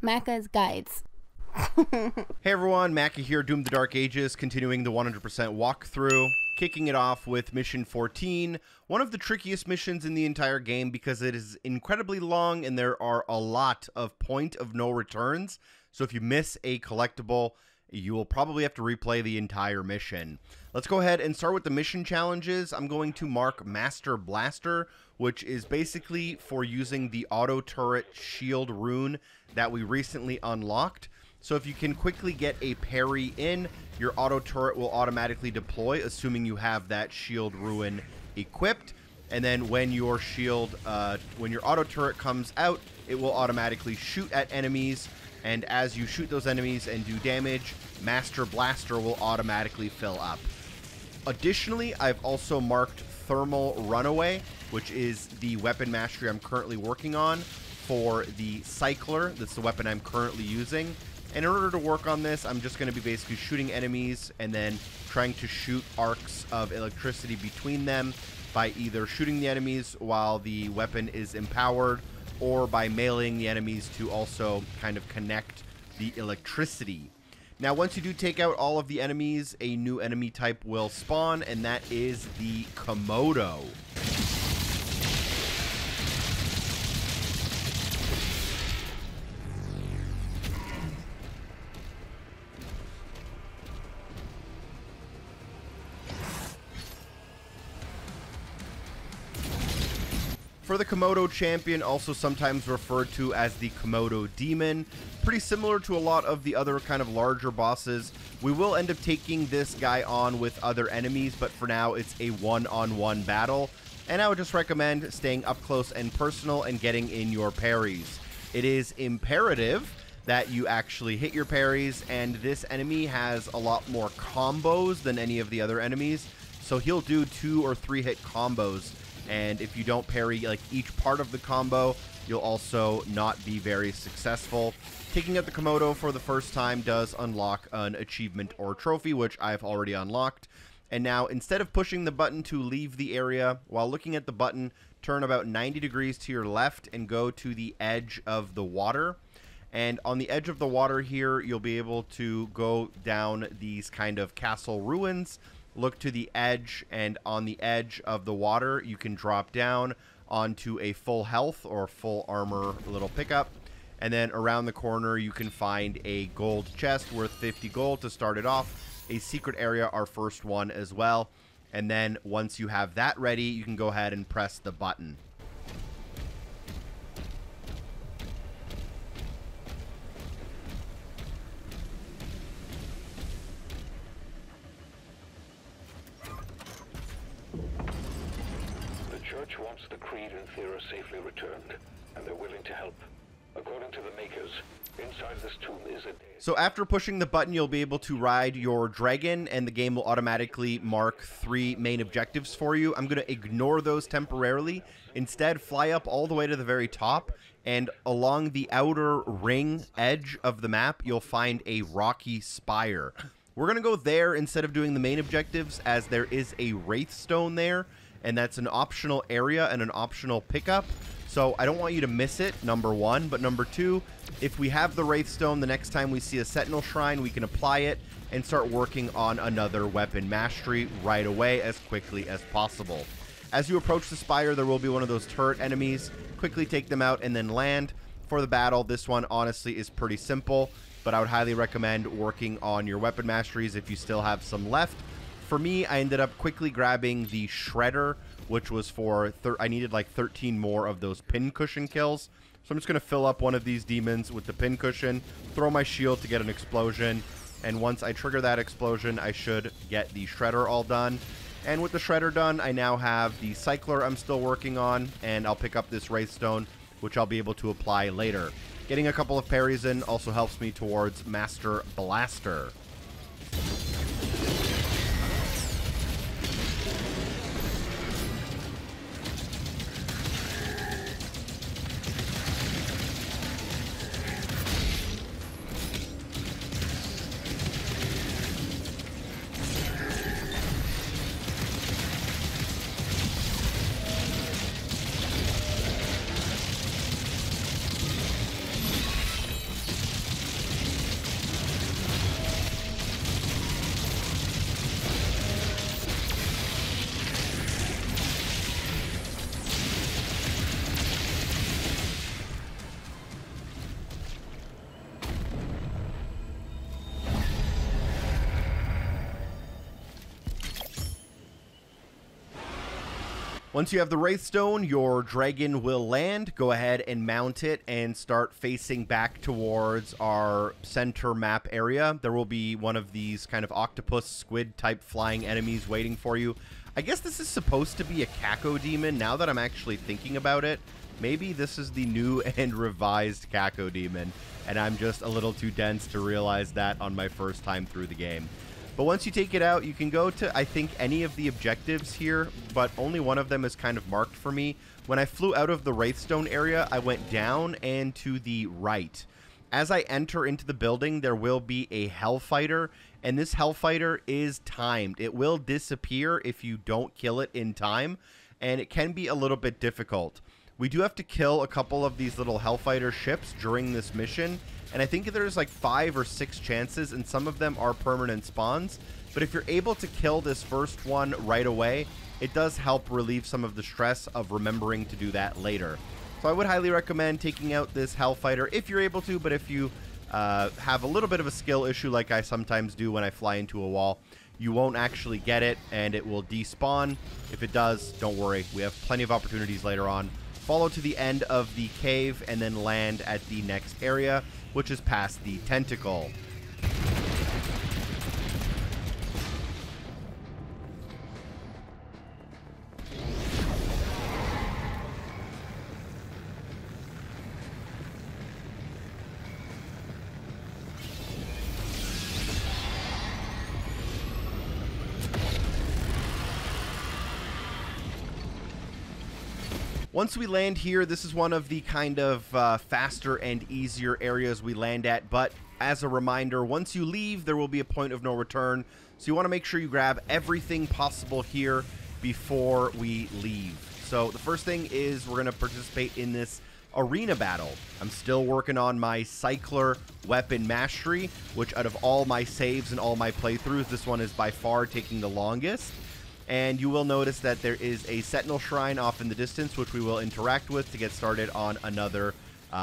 Macca's Guides. Hey everyone, Macca here, Doom the Dark Ages, continuing the 100% walkthrough, kicking it off with Mission 14, one of the trickiest missions in the entire game because it is incredibly long and there are a lot of point of no returns, so if you miss a collectible, you will probably have to replay the entire mission. Let's go ahead and start with the mission challenges. I'm going to mark Master Blaster, which is basically for using the auto turret shield rune that we recently unlocked. So if you can quickly get a parry in, your auto turret will automatically deploy, assuming you have that shield rune equipped. And then when your when your auto turret comes out, it will automatically shoot at enemies. And as you shoot those enemies and do damage, Master Blaster will automatically fill up. Additionally, I've also marked Thermal Runaway, which is the weapon mastery I'm currently working on for the Cycler. That's the weapon I'm currently using. And in order to work on this, I'm just going to be basically shooting enemies and then trying to shoot arcs of electricity between them by either shooting the enemies while the weapon is empowered or by meleeing the enemies to also kind of connect the electricity. Now, once you do take out all of the enemies, a new enemy type will spawn, and that is the Komodo. For the Komodo champion, also sometimes referred to as the Komodo demon, pretty similar to a lot of the other kind of larger bosses. We will end up taking this guy on with other enemies, but for now it's a one-on-one battle, and I would just recommend staying up close and personal and getting in your parries. It is imperative that you actually hit your parries, and this enemy has a lot more combos than any of the other enemies, so he'll do 2 or 3 hit combos. And if you don't parry like each part of the combo, you'll also not be very successful. Taking out the Komodo for the first time does unlock an achievement or trophy, which I've already unlocked. And now, instead of pushing the button to leave the area, while looking at the button, turn about 90 degrees to your left and go to the edge of the water. And on the edge of the water here, you'll be able to go down these kind of castle ruins. Look to the edge, and on the edge of the water, you can drop down onto a full health or full armor little pickup. And then around the corner, you can find a gold chest worth 50 gold to start it off. A secret area, our first one as well. And then once you have that ready, you can go ahead and press the button. Wants the Creed and Thera safely returned, and they're willing to help. According to the makers, inside this tomb is a... So after pushing the button, you'll be able to ride your dragon, and the game will automatically mark 3 main objectives for you. I'm going to ignore those temporarily. Instead, fly up all the way to the very top, and along the outer ring edge of the map, you'll find a rocky spire. We're going to go there instead of doing the main objectives, as there is a Wraithstone there, and that's an optional area and an optional pickup. So I don't want you to miss it, number 1. But number 2, if we have the Wraithstone, the next time we see a Sentinel Shrine, we can apply it and start working on another weapon mastery right away as quickly as possible. As you approach the Spire, there will be one of those turret enemies. Quickly take them out and then land. For the battle, this one honestly is pretty simple, but I would highly recommend working on your weapon masteries if you still have some left. For me, I ended up quickly grabbing the Shredder, which was for... I needed like 13 more of those pincushion kills. So I'm just going to fill up one of these demons with the pincushion, throw my shield to get an explosion, and once I trigger that explosion, I should get the Shredder all done. And with the Shredder done, I now have the Cycler I'm still working on, and I'll pick up this Wraithstone, which I'll be able to apply later. Getting a couple of parries in also helps me towards Master Blaster. Once you have the Wraithstone, your dragon will land. Go ahead and mount it and start facing back towards our center map area. There will be one of these kind of octopus squid type flying enemies waiting for you. I guess this is supposed to be a Caco demon now that I'm actually thinking about it. Maybe this is the new and revised Caco demon, and I'm just a little too dense to realize that on my first time through the game. But once you take it out, you can go to, I think, any of the objectives here, but only one of them is kind of marked for me. When I flew out of the Wraithstone area, I went down and to the right. As I enter into the building, there will be a Hellfighter, and this Hellfighter is timed. It will disappear if you don't kill it in time, and it can be a little bit difficult. We do have to kill a couple of these little Hellfighter ships during this mission, and I think there's like 5 or 6 chances, and some of them are permanent spawns. But if you're able to kill this first one right away, it does help relieve some of the stress of remembering to do that later. So I would highly recommend taking out this Hellfighter if you're able to, but if you have a little bit of a skill issue like I sometimes do when I fly into a wall, you won't actually get it, and it will despawn. If it does, don't worry. We have plenty of opportunities later on. Follow to the end of the cave and then land at the next area, which is past the tentacle. Once we land here, this is one of the kind of faster and easier areas we land at, but as a reminder, once you leave, there will be a point of no return, so you want to make sure you grab everything possible here before we leave. So the first thing is we're going to participate in this arena battle. I'm still working on my Cycler Weapon Mastery, which out of all my saves and all my playthroughs, this one is by far taking the longest. And you will notice that there is a Sentinel Shrine off in the distance, which we will interact with to get started on another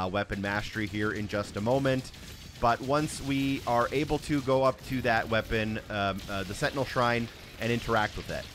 Weapon Mastery here in just a moment. But once we are able to go up to that weapon, the Sentinel Shrine, and interact with it.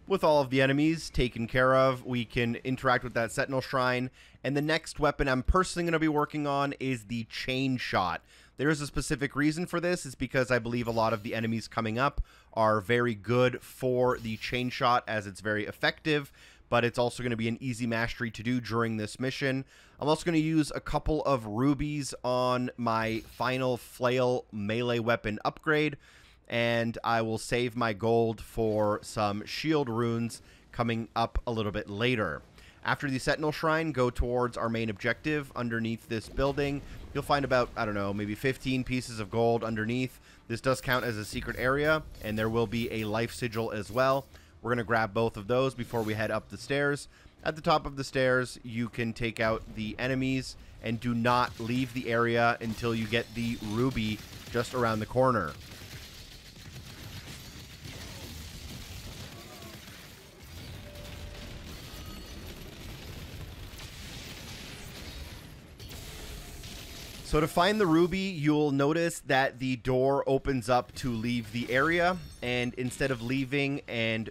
With all of the enemies taken care of, we can interact with that Sentinel Shrine, and the next weapon I'm personally going to be working on is the Chain Shot. There is a specific reason for this. It's because I believe a lot of the enemies coming up are very good for the Chain Shot, as it's very effective, but it's also going to be an easy mastery to do during this mission. I'm also going to use a couple of rubies on my final flail melee weapon upgrade, and I will save my gold for some shield runes coming up a little bit later. After the Sentinel Shrine, go towards our main objective underneath this building. You'll find about, I don't know, maybe 15 pieces of gold underneath. This does count as a secret area, and there will be a life sigil as well. We're going to grab both of those before we head up the stairs. At the top of the stairs, you can take out the enemies, and do not leave the area until you get the ruby just around the corner. So to find the ruby, you'll notice that the door opens up to leave the area, and instead of leaving and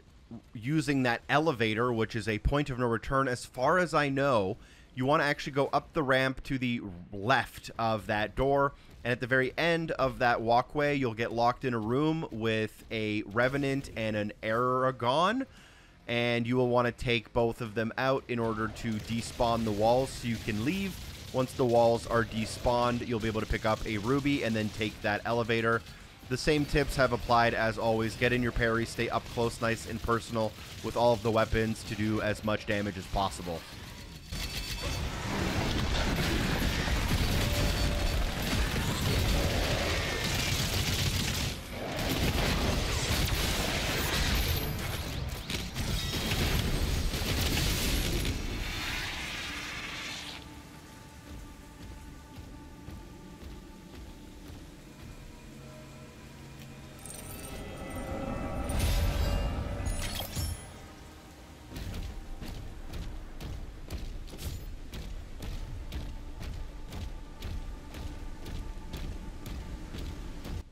using that elevator, which is a point of no return as far as I know, you want to actually go up the ramp to the left of that door, and at the very end of that walkway, you'll get locked in a room with a Revenant and an Aragon. and you will want to take both of them out in order to despawn the walls so you can leave. Once the walls are despawned, you'll be able to pick up a ruby and then take that elevator. The same tips have applied as always. Get in your parry, stay up close, nice and personal with all of the weapons to do as much damage as possible.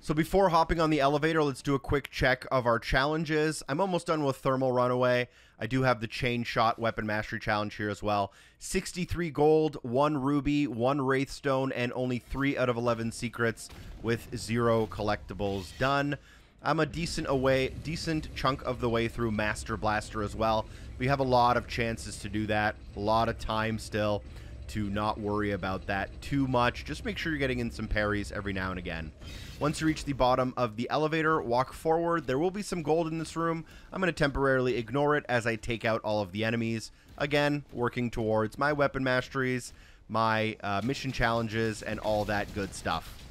So before hopping on the elevator, let's do a quick check of our challenges. I'm almost done with Thermal Runaway. I do have the Chain Shot Weapon Mastery Challenge here as well. 63 gold, 1 ruby, 1 Wraithstone, and only 3 out of 11 secrets with 0 collectibles done. I'm a decent chunk of the way through Master Blaster as well. We have a lot of chances to do that. A lot of time still to not worry about that too much. Just make sure you're getting in some parries every now and again. Once you reach the bottom of the elevator, walk forward. There will be some gold in this room. I'm going to temporarily ignore it as I take out all of the enemies. Again, working towards my weapon masteries, my mission challenges, and all that good stuff.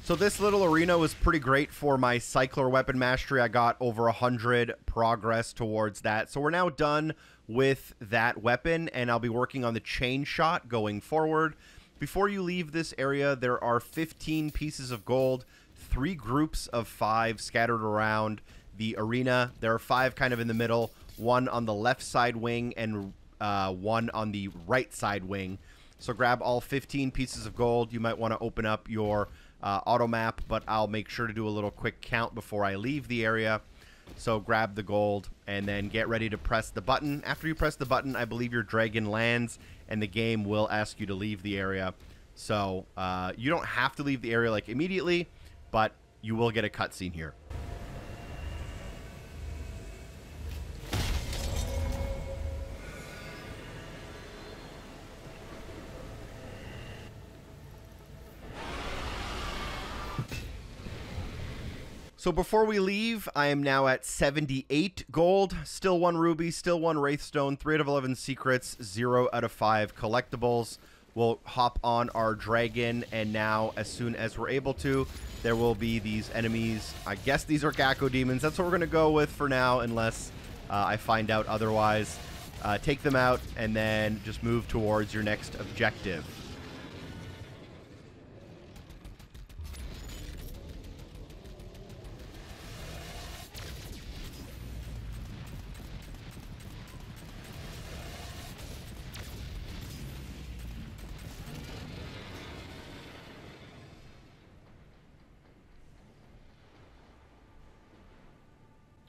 So this little arena was pretty great for my Cycler Weapon Mastery. I got over 100 progress towards that. So we're now done with that weapon, and I'll be working on the Chain Shot going forward. Before you leave this area, there are 15 pieces of gold, 3 groups of 5 scattered around the arena. There are 5 kind of in the middle, 1 on the left side wing and 1 on the right side wing. So grab all 15 pieces of gold. You might want to open up your auto map, but I'll make sure to do a little quick count before I leave the area. So grab the gold and then get ready to press the button. After you press the button, I believe your dragon lands and the game will ask you to leave the area. So you don't have to leave the area like immediately, but you will get a cutscene here. So before we leave, I am now at 78 gold, still 1 ruby, still 1 Wraithstone, 3 out of 11 secrets, 0 out of 5 collectibles. We'll hop on our dragon, and now as soon as we're able to, there will be these enemies. I guess these are Gakko demons. That's what we're going to go with for now, unless I find out otherwise. Take them out, and then just move towards your next objective.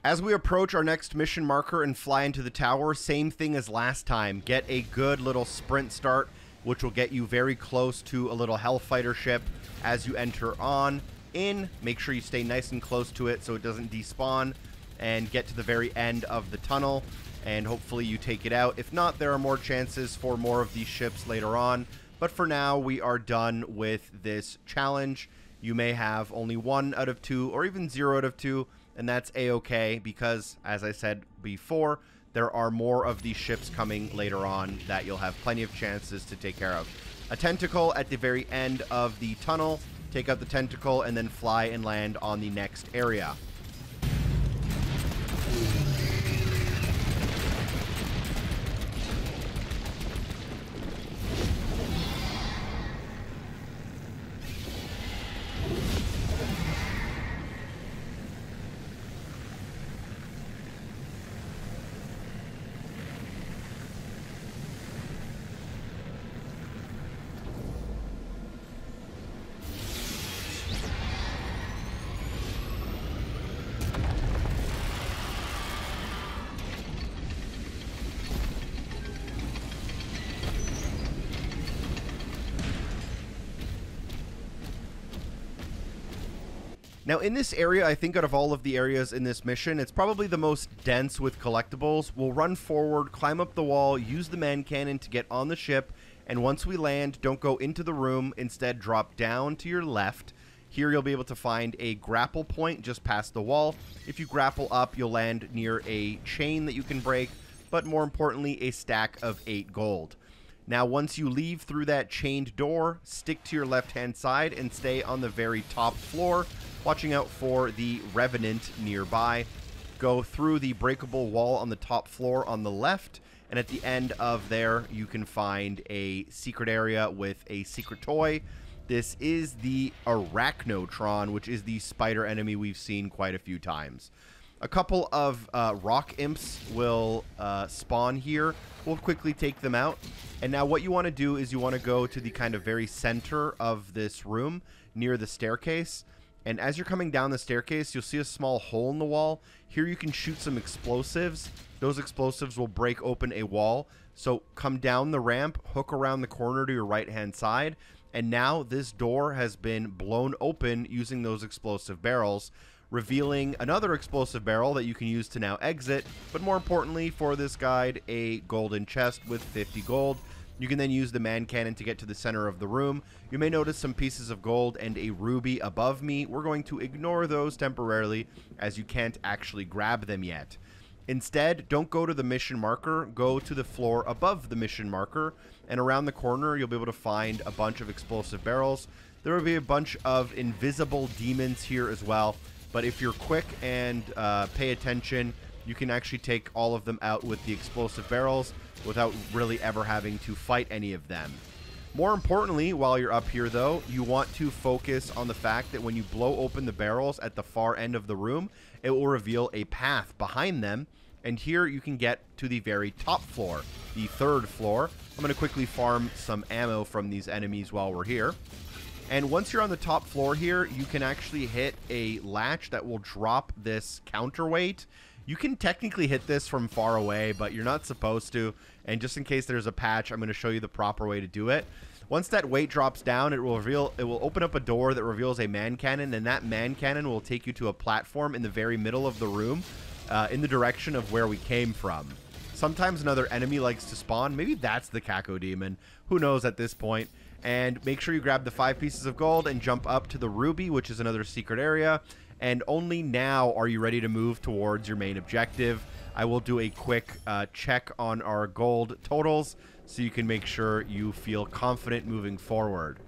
As we approach our next mission marker and fly into the tower, same thing as last time. Get a good little sprint start, which will get you very close to a little Hellfighter ship as you enter on in. Make sure you stay nice and close to it so it doesn't despawn, and get to the very end of the tunnel, and hopefully you take it out. If not, there are more chances for more of these ships later on, but for now, we are done with this challenge. You may have only 1 out of 2 or even 0 out of 2, and that's a-okay because, as I said before, there are more of these ships coming later on that you'll have plenty of chances to take care of. A tentacle at the very end of the tunnel. Take out the tentacle and then fly and land on the next area. Now, in this area, I think out of all of the areas in this mission, it's probably the most dense with collectibles. We'll run forward, climb up the wall, use the man cannon to get on the ship, and once we land, don't go into the room, instead drop down to your left. Here you'll be able to find a grapple point just past the wall. If you grapple up, you'll land near a chain that you can break, but more importantly, a stack of 8 gold. Now, once you leave through that chained door, stick to your left-hand side and stay on the very top floor, watching out for the Revenant nearby. Go through the breakable wall on the top floor on the left, and at the end of there, you can find a secret area with a secret toy. This is the Arachnotron, which is the spider enemy we've seen quite a few times. A couple of rock imps will spawn here. We'll quickly take them out. And now what you want to do is you want to go to the kind of very center of this room near the staircase. And as you're coming down the staircase, you'll see a small hole in the wall. Here you can shoot some explosives. Those explosives will break open a wall. So come down the ramp, hook around the corner to your right-hand side. And now this door has been blown open using those explosive barrels, revealing another explosive barrel that you can use to now exit, but more importantly for this guide, a golden chest with 50 gold. You can then use the man cannon to get to the center of the room. You may notice some pieces of gold and a ruby above me. We're going to ignore those temporarily as you can't actually grab them yet. Instead, don't go to the mission marker, go to the floor above the mission marker, and around the corner you'll be able to find a bunch of explosive barrels. There will be a bunch of invisible demons here as well, but if you're quick and pay attention, you can actually take all of them out with the explosive barrels without really ever having to fight any of them. More importantly, while you're up here though, you want to focus on the fact that when you blow open the barrels at the far end of the room, it will reveal a path behind them, and here you can get to the very top floor, the 3rd floor. I'm going to quickly farm some ammo from these enemies while we're here. And once you're on the top floor here, you can actually hit a latch that will drop this counterweight. You can technically hit this from far away, but you're not supposed to. And just in case there's a patch, I'm going to show you the proper way to do it. Once that weight drops down, it will open up a door that reveals a man cannon, and that man cannon will take you to a platform in the very middle of the room, in the direction of where we came from. Sometimes another enemy likes to spawn. Maybe that's the Caco Demon. Who knows at this point. And make sure you grab the 5 pieces of gold and jump up to the ruby, which is another secret area. And only now are you ready to move towards your main objective. I will do a quick check on our gold totals so you can make sure you feel confident moving forward.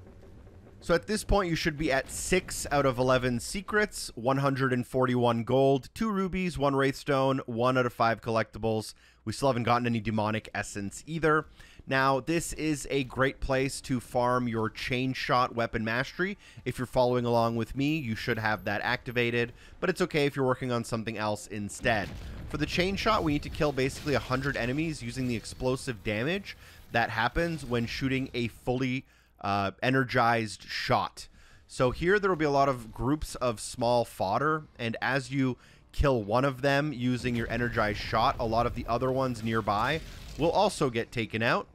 So at this point, you should be at 6 out of 11 secrets, 141 gold, 2 rubies, 1 Wraithstone, 1 out of 5 collectibles. We still haven't gotten any demonic essence either. Now, this is a great place to farm your chain shot weapon mastery. If you're following along with me, you should have that activated, but it's okay if you're working on something else instead. For the chain shot, we need to kill basically 100 enemies using the explosive damage that happens when shooting a fully energized shot. So here there will be a lot of groups of small fodder, and as you kill one of them using your energized shot, a lot of the other ones nearby will also get taken out.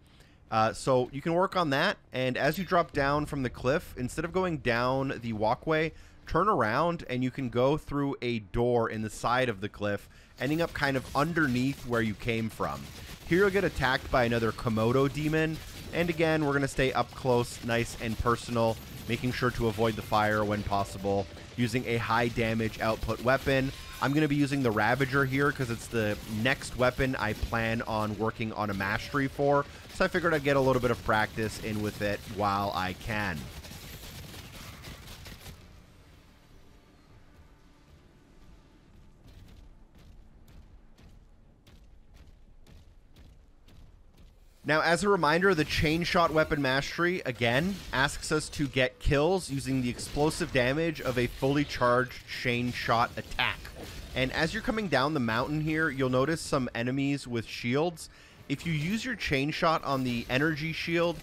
So you can work on that, and as you drop down from the cliff, instead of going down the walkway, turn around and you can go through a door in the side of the cliff, ending up kind of underneath where you came from. Here you'll get attacked by another Komodo demon, and again, we're going to stay up close, nice and personal, making sure to avoid the fire when possible, using a high damage output weapon. I'm going to be using the Ravager here because it's the next weapon I plan on working on a mastery for, so I figured I'd get a little bit of practice in with it while I can. Now, as a reminder, the chain shot weapon mastery, again, asks us to get kills using the explosive damage of a fully charged chain shot attack. And as you're coming down the mountain here, you'll notice some enemies with shields. If you use your chain shot on the energy shield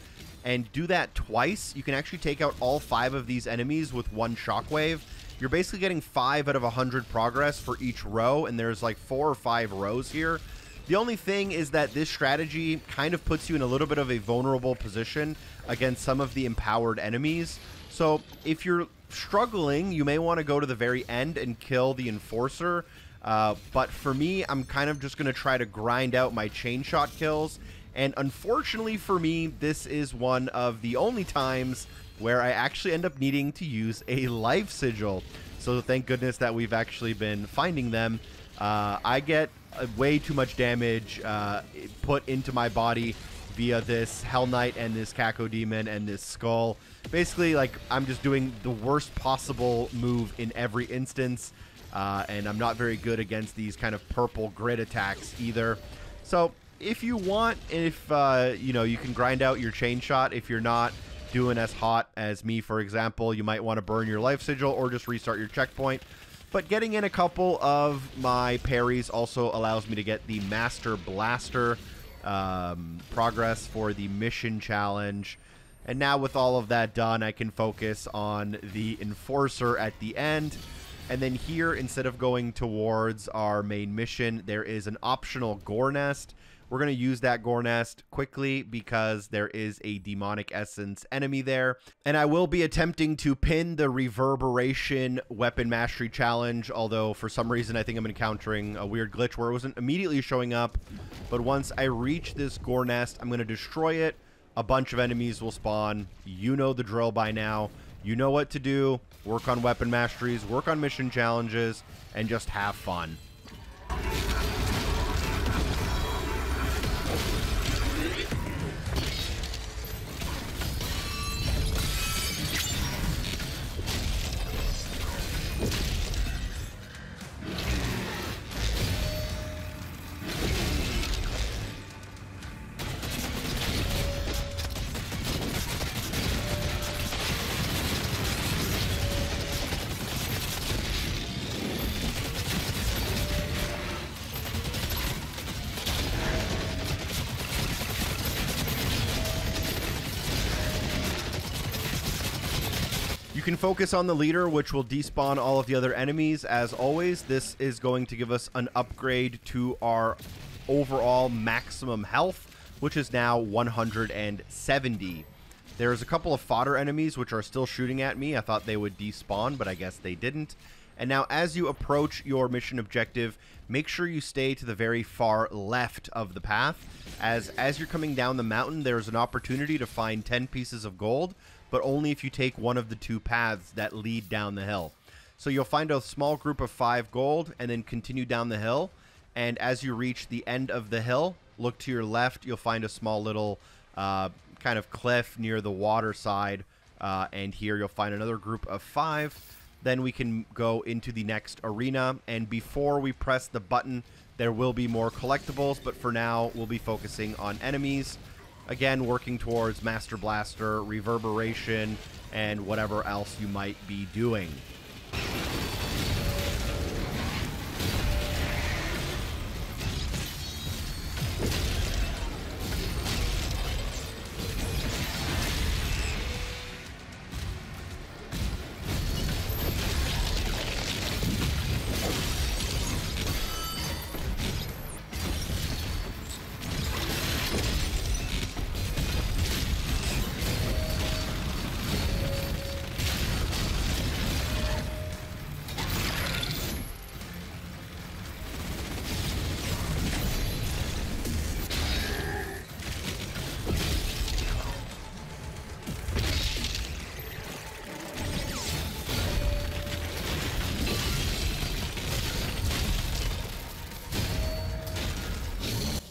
and do that twice, you can actually take out all 5 of these enemies with 1 shockwave. You're basically getting 5 out of 100 progress for each row, and there's like 4 or 5 rows here. The only thing is that this strategy kind of puts you in a little bit of a vulnerable position against some of the empowered enemies. So if you're struggling, you may want to go to the very end and kill the Enforcer. But for me, I'm kind of just going to try to grind out my chain shot kills. And unfortunately for me, this is one of the only times where I actually end up needing to use a life sigil. So thank goodness that we've actually been finding them. I get way too much damage put into my body via this Hell Knight and this Cacodemon and this Skull. Basically, like, I'm just doing the worst possible move in every instance. And I'm not very good against these kind of purple grid attacks either. So if you want, if you know, you can grind out your chain shot. If you're not doing as hot as me, for example, you might want to burn your life sigil or just restart your checkpoint. But getting in a couple of my parries also allows me to get the Master Blaster progress for the mission challenge. And now with all of that done, I can focus on the Enforcer at the end. And then here, instead of going towards our main mission, there is an optional Gore nest. We're going to use that Gore nest quickly because there is a demonic essence enemy there. And I will be attempting to pin the Reverberation Weapon Mastery Challenge, although for some reason I think I'm encountering a weird glitch where it wasn't immediately showing up. But once I reach this Gore nest, I'm going to destroy it. A bunch of enemies will spawn. You know the drill by now. You know what to do. Work on weapon masteries, work on mission challenges, and just have fun. You can focus on the leader, which will despawn all of the other enemies. As always, this is going to give us an upgrade to our overall maximum health, which is now 170. There's a couple of fodder enemies which are still shooting at me. I thought they would despawn, but I guess they didn't. And now as you approach your mission objective, make sure you stay to the very far left of the path. As you're coming down the mountain, there's an opportunity to find 10 pieces of gold, but only if you take one of the two paths that lead down the hill. So you'll find a small group of 5 gold and then continue down the hill. And as you reach the end of the hill, look to your left, you'll find a small little kind of cliff near the water side. And here you'll find another group of 5. Then we can go into the next arena. And before we press the button, there will be more collectibles. But for now, we'll be focusing on enemies. Again, working towards Master Blaster, Reverberation, and whatever else you might be doing.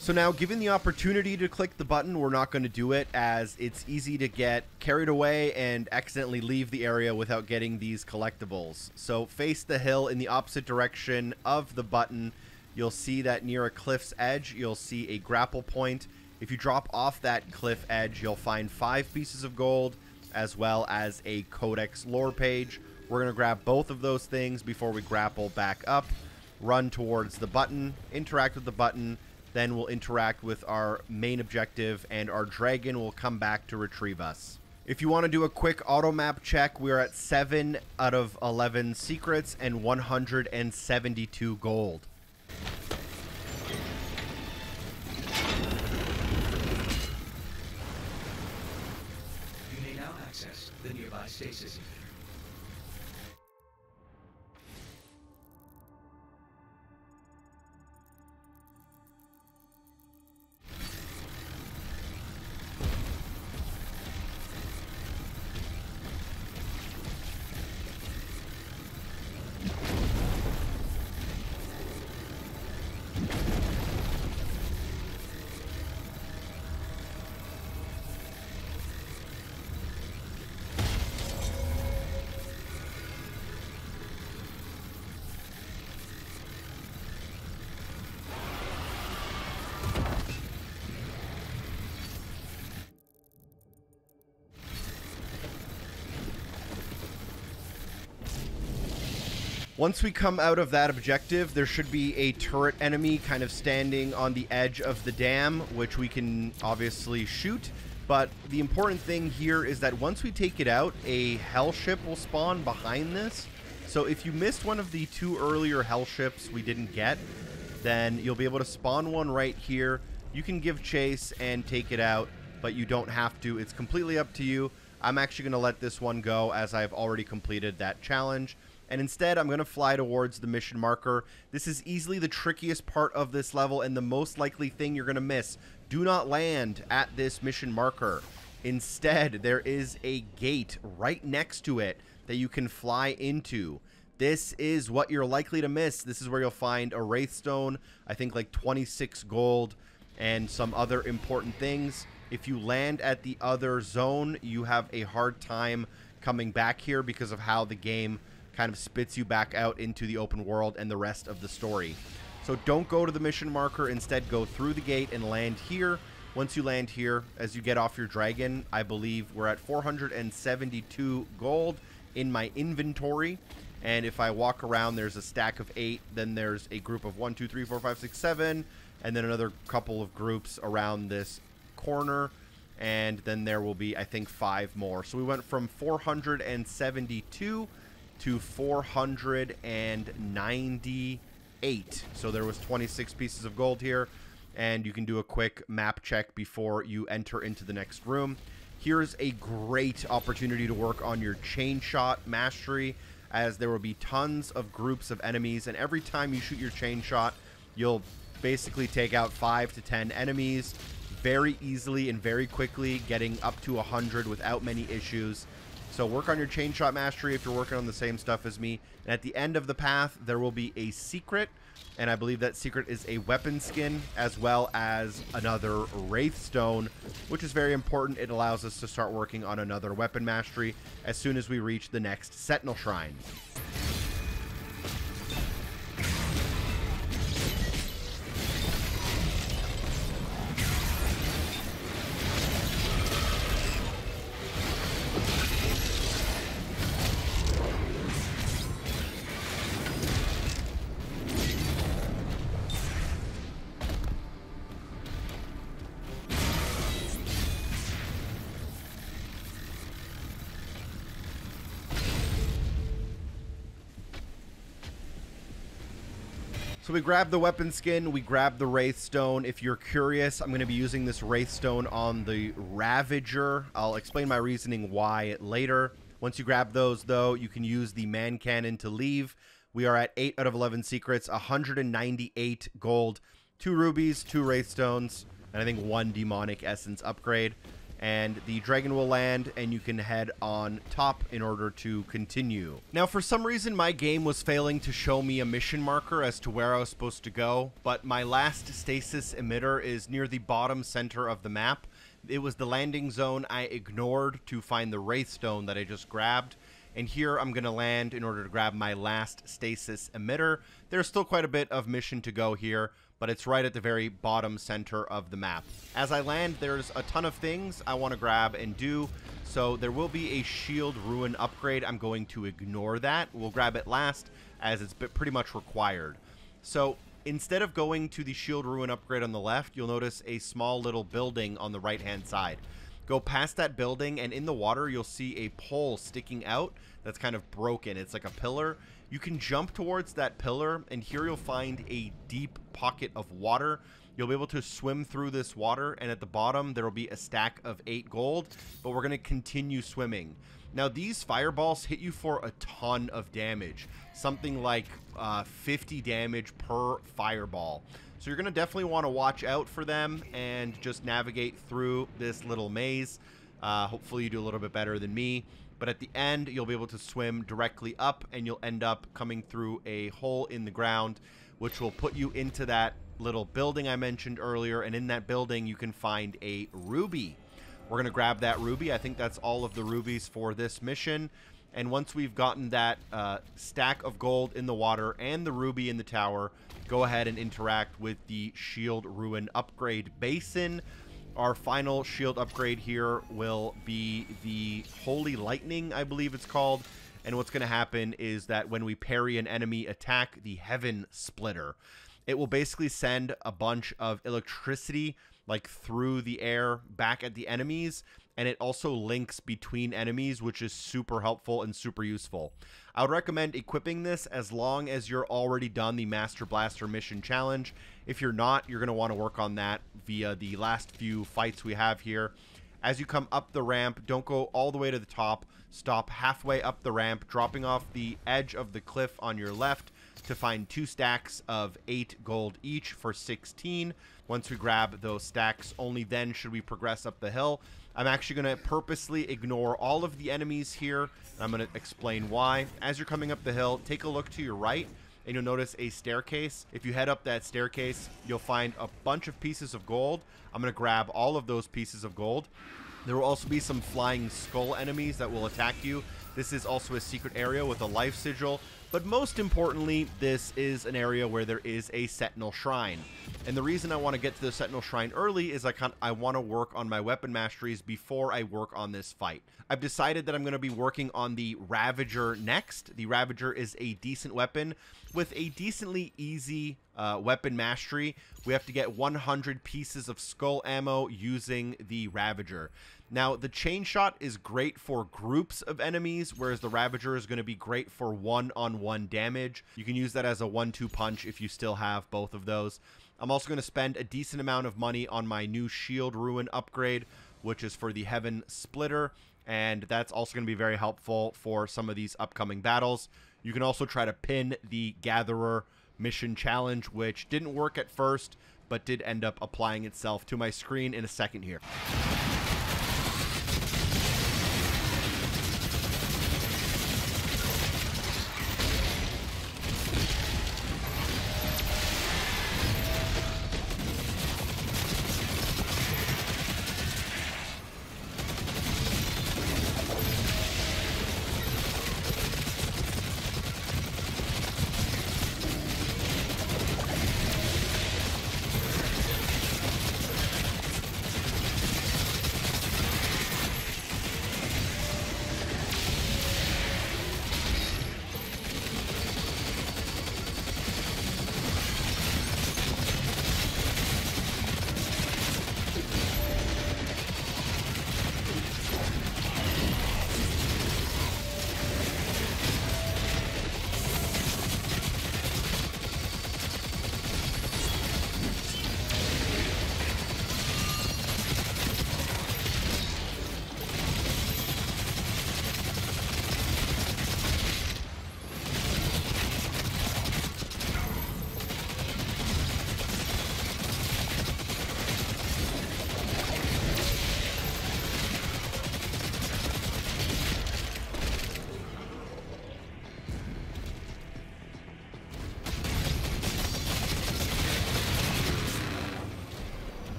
So now, given the opportunity to click the button, we're not going to do it, as it's easy to get carried away and accidentally leave the area without getting these collectibles. So face the hill in the opposite direction of the button. You'll see that near a cliff's edge, you'll see a grapple point. If you drop off that cliff edge, you'll find 5 pieces of gold, as well as a Codex lore page. We're going to grab both of those things before we grapple back up, run towards the button, interact with the button. Then we'll interact with our main objective, and our dragon will come back to retrieve us. If you want to do a quick auto map check, we're at 7 out of 11 secrets and 172 gold. You may now access the nearby Stasis Emitter. Once we come out of that objective, there should be a turret enemy kind of standing on the edge of the dam, which we can obviously shoot. But the important thing here is that once we take it out, a hell ship will spawn behind this. So if you missed one of the 2 earlier hell ships we didn't get, then you'll be able to spawn one right here. You can give chase and take it out, but you don't have to. It's completely up to you. I'm actually going to let this one go as I've already completed that challenge. And instead, I'm going to fly towards the mission marker. This is easily the trickiest part of this level and the most likely thing you're going to miss. Do not land at this mission marker. Instead, there is a gate right next to it that you can fly into. This is what you're likely to miss. This is where you'll find a Wraithstone, I think like 26 gold, and some other important things. If you land at the other zone, you have a hard time coming back here because of how the game kind of spits you back out into the open world and the rest of the story. So don't go to the mission marker. Instead, go through the gate and land here. Once you land here, as you get off your dragon, I believe we're at 472 gold in my inventory. And if I walk around, there's a stack of 8. Then there's a group of 1, 2, 3, 4, 5, 6, 7. And then another couple of groups around this corner. And then there will be, I think, 5 more. So we went from 472 to 498. So there was 26 pieces of gold here, and you can do a quick map check before you enter into the next room. Here's a great opportunity to work on your chain shot mastery, as there will be tons of groups of enemies, and every time you shoot your chain shot, you'll basically take out 5 to 10 enemies very easily and very quickly, getting up to 100 without many issues. So work on your chain shot mastery if you're working on the same stuff as me. And at the end of the path, there will be a secret. And I believe that secret is a weapon skin, as well as another Wraithstone, which is very important. It allows us to start working on another weapon mastery as soon as we reach the next Sentinel Shrine. So we grab the weapon skin, we grab the Wraithstone. If you're curious, I'm going to be using this Wraithstone on the Ravager. I'll explain my reasoning why later. Once you grab those, though, you can use the man cannon to leave. We are at 8 out of 11 secrets, 198 gold, 2 rubies, 2 Wraithstones, and I think 1 demonic essence upgrade. And the dragon will land, and you can head on top in order to continue. Now, for some reason, my game was failing to show me a mission marker as to where I was supposed to go, but my last Stasis Emitter is near the bottom center of the map. It was the landing zone I ignored to find the Wraithstone that I just grabbed. And here I'm going to land in order to grab my last Stasis Emitter. There's still quite a bit of mission to go here, but it's right at the very bottom center of the map. As I land, there's a ton of things I want to grab and do. So there will be a shield Rune upgrade. I'm going to ignore that. We'll grab it last, as it's pretty much required. So instead of going to the shield Rune upgrade on the left, you'll notice a small little building on the right-hand side. Go past that building, and in the water, you'll see a pole sticking out that's kind of broken. It's like a pillar. You can jump towards that pillar, and here you'll find a deep pocket of water. You'll be able to swim through this water, and at the bottom, there will be a stack of 8 gold, but we're going to continue swimming. Now, these fireballs hit you for a ton of damage, something like 50 damage per fireball. So you're going to definitely want to watch out for them and just navigate through this little maze. Hopefully you do a little bit better than me. But at the end, you'll be able to swim directly up, and you'll end up coming through a hole in the ground, which will put you into that little building I mentioned earlier. And in that building, you can find a ruby. We're going to grab that ruby. I think that's all of the rubies for this mission. And once we've gotten that stack of gold in the water and the ruby in the tower, go ahead and interact with the shield ruin upgrade basin. Our final shield upgrade here will be the Holy Lightning, I believe it's called. And what's going to happen is that when we parry an enemy attack, the Heaven Splitter, it will basically send a bunch of electricity like through the air back at the enemies. And it also links between enemies, which is super helpful and super useful. I would recommend equipping this as long as you're already done the Master Blaster mission challenge. If you're not, you're going to want to work on that via the last few fights we have here. As you come up the ramp, don't go all the way to the top. Stop halfway up the ramp, dropping off the edge of the cliff on your left to find 2 stacks of 8 gold each for 16. Once we grab those stacks, only then should we progress up the hill. I'm actually going to purposely ignore all of the enemies here. I'm going to explain why. As you're coming up the hill, take a look to your right, and you'll notice a staircase. If you head up that staircase, you'll find a bunch of pieces of gold. I'm going to grab all of those pieces of gold. There will also be some flying skull enemies that will attack you. This is also a secret area with a life sigil. But most importantly, this is an area where there is a Sentinel Shrine. And the reason I want to get to the Sentinel Shrine early is I want to work on my weapon masteries before I work on this fight. I've decided that I'm going to be working on the Ravager next. The Ravager is a decent weapon with a decently easy weapon mastery. We have to get 100 pieces of skull ammo using the Ravager. Now, the chain shot is great for groups of enemies, whereas the Ravager is going to be great for one-on-one damage. You can use that as a 1-2 punch if you still have both of those. I'm also going to spend a decent amount of money on my new shield ruin upgrade, which is for the Heaven Splitter, and that's also going to be very helpful for some of these upcoming battles. You can also try to pin the Gatherer mission challenge, which didn't work at first, but did end up applying itself to my screen in a second here.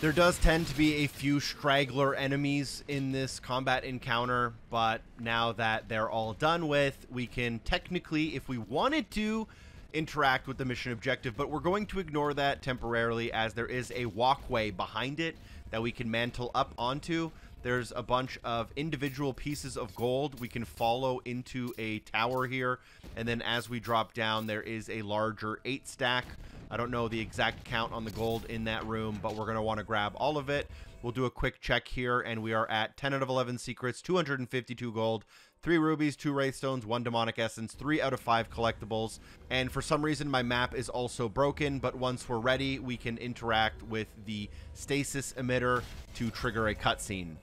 There does tend to be a few straggler enemies in this combat encounter, but now that they're all done with, we can technically, if we wanted to, interact with the mission objective, but we're going to ignore that temporarily as there is a walkway behind it that we can mantle up onto. There's a bunch of individual pieces of gold we can follow into a tower here, and then as we drop down, there is a larger 8 stack. I don't know the exact count on the gold in that room, but we're going to want to grab all of it. We'll do a quick check here, and we are at 10 out of 11 secrets, 252 gold, 3 rubies, 2 Wraithstones, 1 demonic essence, 3 out of 5 collectibles. And for some reason, my map is also broken, but once we're ready, we can interact with the Stasis Emitter to trigger a cutscene.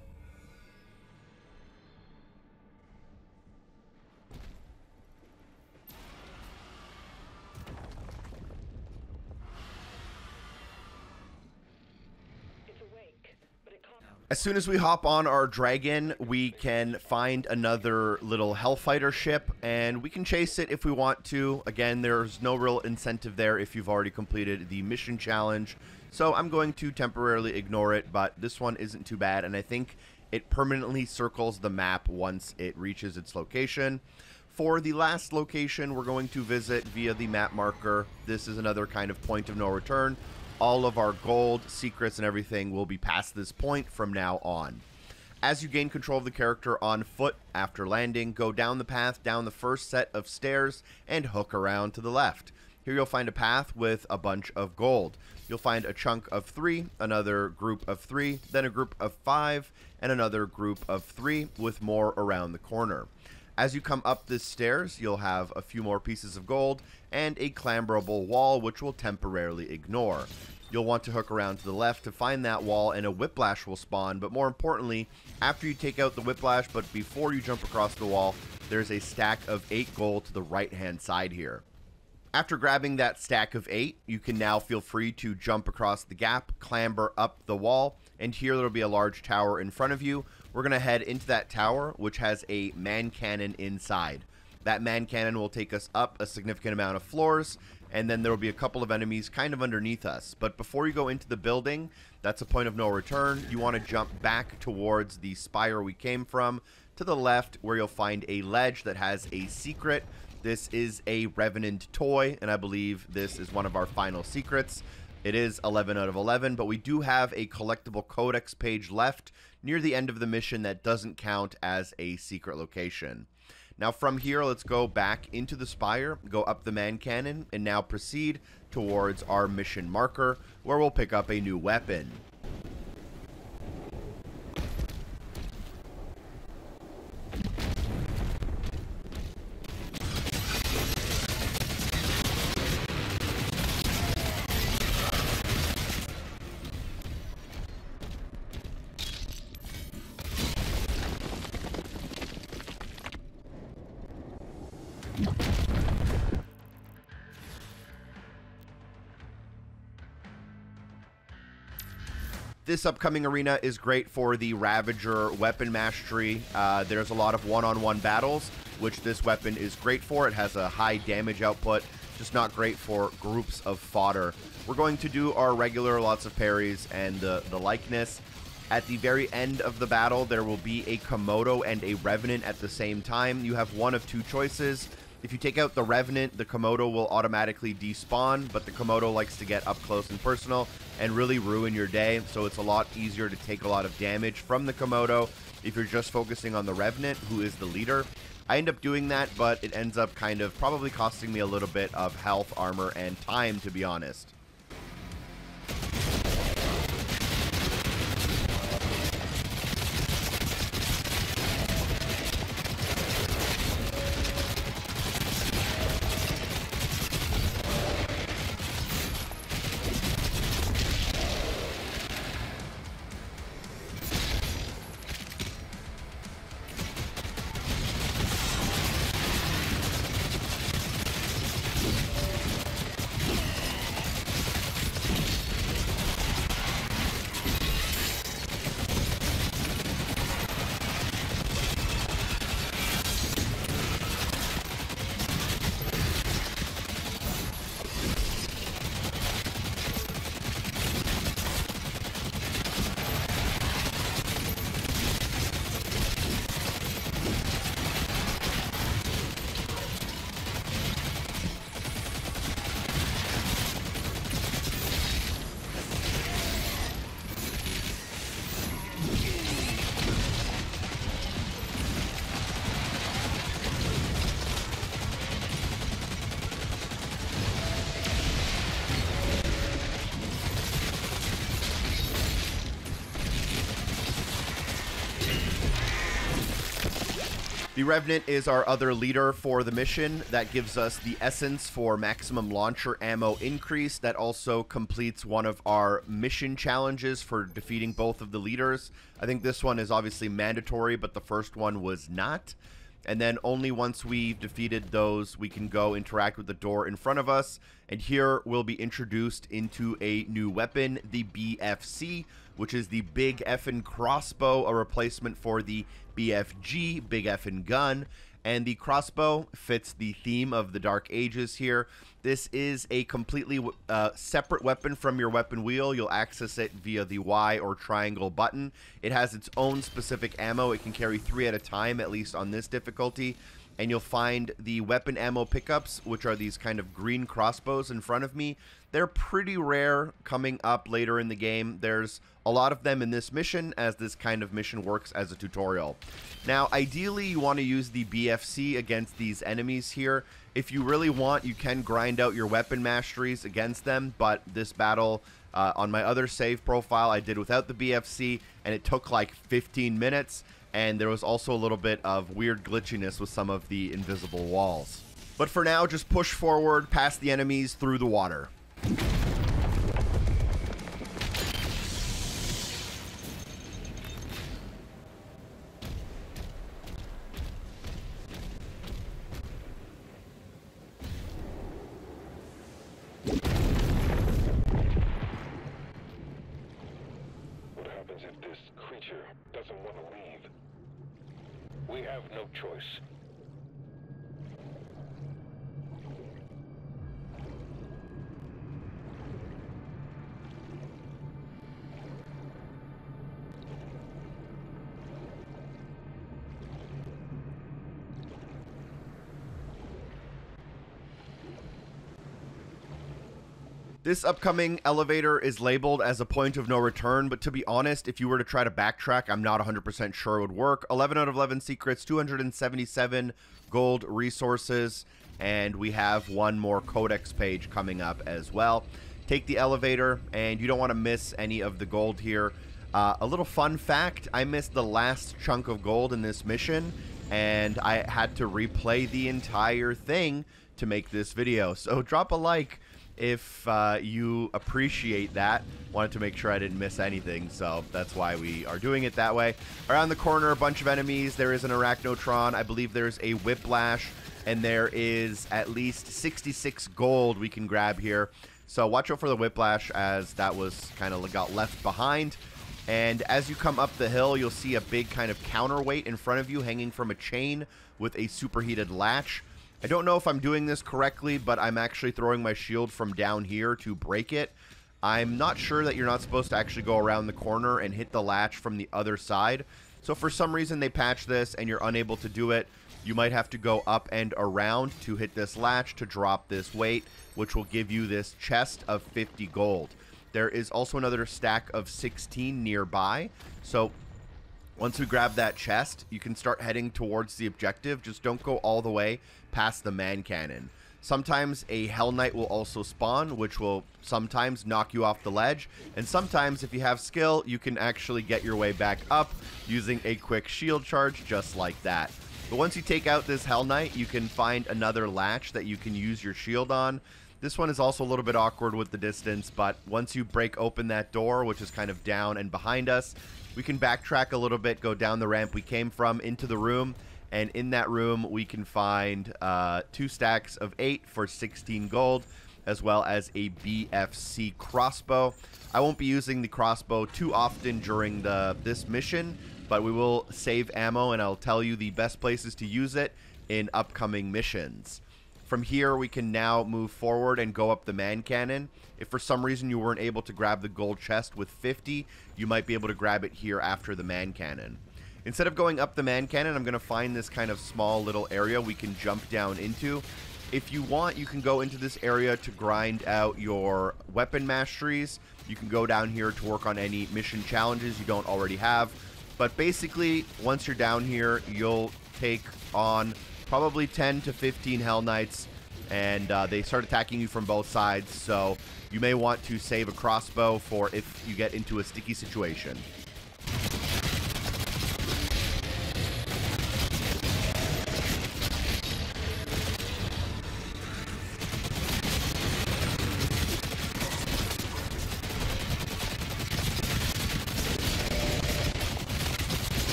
As soon as we hop on our dragon, we can find another little Hellfighter ship, and we can chase it if we want to. Again, there's no real incentive there if you've already completed the mission challenge, so I'm going to temporarily ignore it, but this one isn't too bad, and I think it permanently circles the map once it reaches its location. For the last location we're going to visit via the map marker, this is another kind of point of no return. All of our gold, secrets, and everything will be past this point from now on. As you gain control of the character on foot after landing, go down the path down the first set of stairs and hook around to the left. Here you'll find a path with a bunch of gold. You'll find a chunk of 3, another group of 3, then a group of 5, and another group of 3 with more around the corner. As you come up the stairs, you'll have a few more pieces of gold and a clamberable wall, which we'll temporarily ignore. You'll want to hook around to the left to find that wall, and a whiplash will spawn, but more importantly, after you take out the whiplash, but before you jump across the wall, there's a stack of 8 gold to the right-hand side here. After grabbing that stack of 8, you can now feel free to jump across the gap, clamber up the wall, and here there'll be a large tower in front of you. We're going to head into that tower, which has a man cannon inside. That man cannon will take us up a significant amount of floors, and then there will be a couple of enemies kind of underneath us. But before you go into the building, that's a point of no return. You want to jump back towards the spire we came from, to the left, where you'll find a ledge that has a secret. This is a Revenant toy, and I believe this is one of our final secrets. It is 11 out of 11, but we do have a collectible Codex page left near the end of the mission that doesn't count as a secret location. Now from here, let's go back into the spire, go up the man cannon, and now proceed towards our mission marker, where we'll pick up a new weapon. This upcoming arena is great for the Ravager weapon mastery. There's a lot of one-on-one battles, which this weapon is great for. It has a high damage output, just not great for groups of fodder. We're going to do our regular lots of parries and the likeness. At the very end of the battle, there will be a Komodo and a Revenant at the same time. You have one of 2 choices. If you take out the Revenant, the Komodo will automatically despawn, but the Komodo likes to get up close and personal and really ruin your day, so it's a lot easier to take a lot of damage from the Komodo if you're just focusing on the Revenant, who is the leader. I end up doing that, but it ends up kind of probably costing me a little bit of health, armor, and time, to be honest. The Revenant is our other leader for the mission. That gives us the essence for maximum launcher ammo increase. That also completes one of our mission challenges for defeating both of the leaders. I think this one is obviously mandatory, but the first one was not. And then only once we've defeated those, we can go interact with the door in front of us. And here we'll be introduced into a new weapon, the BFC, which is the Big Effin' Crossbow, a replacement for the BFG, Big Effin' Gun. And the crossbow fits the theme of the Dark Ages here. This is a completely separate weapon from your weapon wheel. You'll access it via the Y or triangle button. It has its own specific ammo. It can carry 3 at a time, at least on this difficulty. And you'll find the weapon ammo pickups, which are these kind of green crossbows in front of me. They're pretty rare coming up later in the game. There's a lot of them in this mission, as this kind of mission works as a tutorial. Now, ideally, you want to use the BFC against these enemies here. If you really want, you can grind out your weapon masteries against them, but this battle on my other save profile, I did without the BFC, and it took like 15 minutes, and there was also a little bit of weird glitchiness with some of the invisible walls. But for now, just push forward past the enemies through the water. What happens if this creature doesn't want to leave? We have no choice. This upcoming elevator is labeled as a point of no return, but to be honest, if you were to try to backtrack, I'm not 100% sure it would work. 11 out of 11 secrets, 277 gold resources, and we have one more Codex page coming up as well. Take the elevator, and you don't want to miss any of the gold here. A little fun fact, I missed the last chunk of gold in this mission, and I had to replay the entire thing to make this video. So drop a like if you appreciate that. Wanted to make sure I didn't miss anything, so that's why we are doing it that way. Around the corner, a bunch of enemies. There is an Arachnotron. I believe there's a Whiplash, and there is at least 66 gold we can grab here. So watch out for the Whiplash, as that was kind of got left behind. And as you come up the hill, you'll see a big kind of counterweight in front of you hanging from a chain with a superheated latch. I don't know if I'm doing this correctly, but I'm actually throwing my shield from down here to break it. I'm not sure that you're not supposed to actually go around the corner and hit the latch from the other side. So for some reason they patched this and you're unable to do it. You might have to go up and around to hit this latch to drop this weight, which will give you this chest of 50 gold. There is also another stack of 16 nearby. So once we grab that chest, you can start heading towards the objective. Just don't go all the way past the man cannon. Sometimes a Hell Knight will also spawn, which will sometimes knock you off the ledge. And sometimes, if you have skill, you can actually get your way back up using a quick shield charge just like that. But once you take out this Hell Knight, you can find another latch that you can use your shield on. This one is also a little bit awkward with the distance, but once you break open that door, which is kind of down and behind us, we can backtrack a little bit, go down the ramp we came from into the room, and in that room we can find 2 stacks of 8 for 16 gold, as well as a BFC crossbow. I won't be using the crossbow too often during this mission, but we will save ammo, and I'll tell you the best places to use it in upcoming missions. From here, we can now move forward and go up the man cannon. If for some reason you weren't able to grab the gold chest with 50, you might be able to grab it here after the man cannon. Instead of going up the man cannon, I'm going to find this kind of small little area we can jump down into. If you want, you can go into this area to grind out your weapon masteries. You can go down here to work on any mission challenges you don't already have. But basically, once you're down here, you'll take on probably 10 to 15 Hell Knights, and they start attacking you from both sides, so you may want to save a crossbow for if you get into a sticky situation.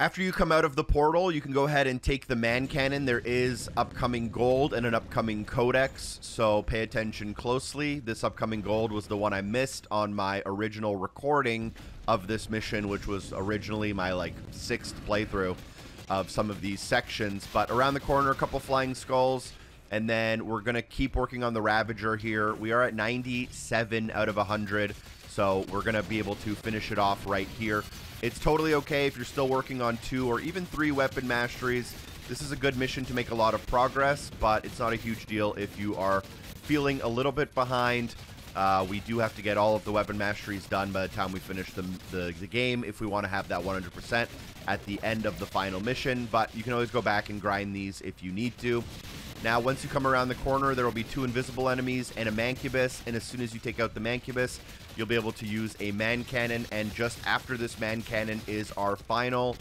After you come out of the portal, you can go ahead and take the man cannon. There is upcoming gold and an upcoming codex, so pay attention closely. This upcoming gold was the one I missed on my original recording of this mission, which was originally my like 6th playthrough of some of these sections. But around the corner, a couple flying skulls, and then we're going to keep working on the Ravager here. We are at 97 out of 100, so we're going to be able to finish it off right here. It's totally okay if you're still working on 2 or even 3 weapon masteries. This is a good mission to make a lot of progress, but it's not a huge deal if you are feeling a little bit behind. We do have to get all of the weapon masteries done by the time we finish the game if we want to have that 100% at the end of the final mission, but you can always go back and grind these if you need to. Now, once you come around the corner, there will be 2 invisible enemies and a mancubus, and as soon as you take out the mancubus, you'll be able to use a man cannon, and just after this man cannon is our final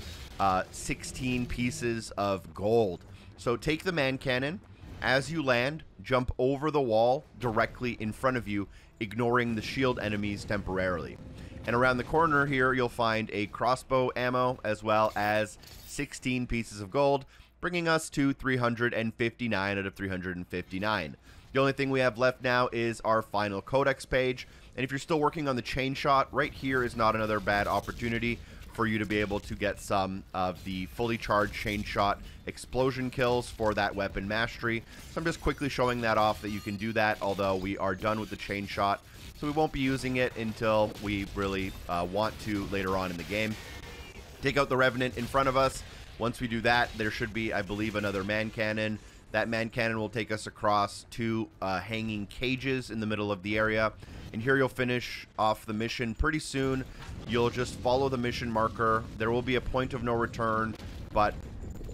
16 pieces of gold. So take the man cannon. As you land, jump over the wall directly in front of you, ignoring the shield enemies temporarily. And around the corner here, you'll find a crossbow ammo as well as 16 pieces of gold, bringing us to 359 out of 359. The only thing we have left now is our final codex page. And if you're still working on the chain shot, right here is not another bad opportunity for you to be able to get some of the fully charged chain shot explosion kills for that weapon mastery. So I'm just quickly showing that off that you can do that, although we are done with the chain shot. So we won't be using it until we really want to later on in the game. Take out the Revenant in front of us. Once we do that, there should be, I believe, another man cannon. That man cannon will take us across 2 hanging cages in the middle of the area. And here you'll finish off the mission pretty soon. You'll just follow the mission marker. There will be a point of no return, but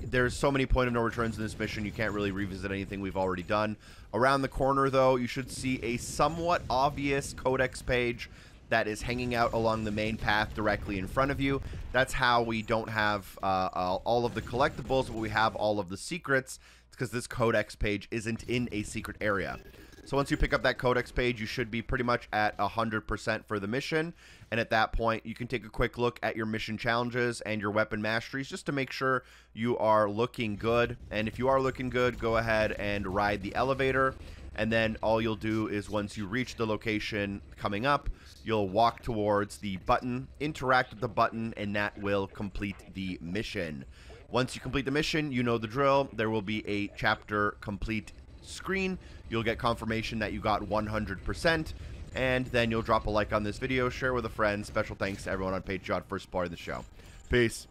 there's so many point of no returns in this mission, you can't really revisit anything we've already done. Around the corner, though, you should see a somewhat obvious codex page that is hanging out along the main path directly in front of you. That's how we don't have all of the collectibles, but we have all of the secrets. It's because this codex page isn't in a secret area. So once you pick up that codex page, you should be pretty much at 100% for the mission. And at that point, you can take a quick look at your mission challenges and your weapon masteries just to make sure you are looking good. And if you are looking good, go ahead and ride the elevator. And then all you'll do is once you reach the location coming up, you'll walk towards the button, interact with the button, and that will complete the mission. Once you complete the mission, you know the drill. There will be a chapter complete screen. You'll get confirmation that you got 100%, and then you'll drop a like on this video, share with a friend. Special thanks to everyone on Patreon for supporting the show. Peace.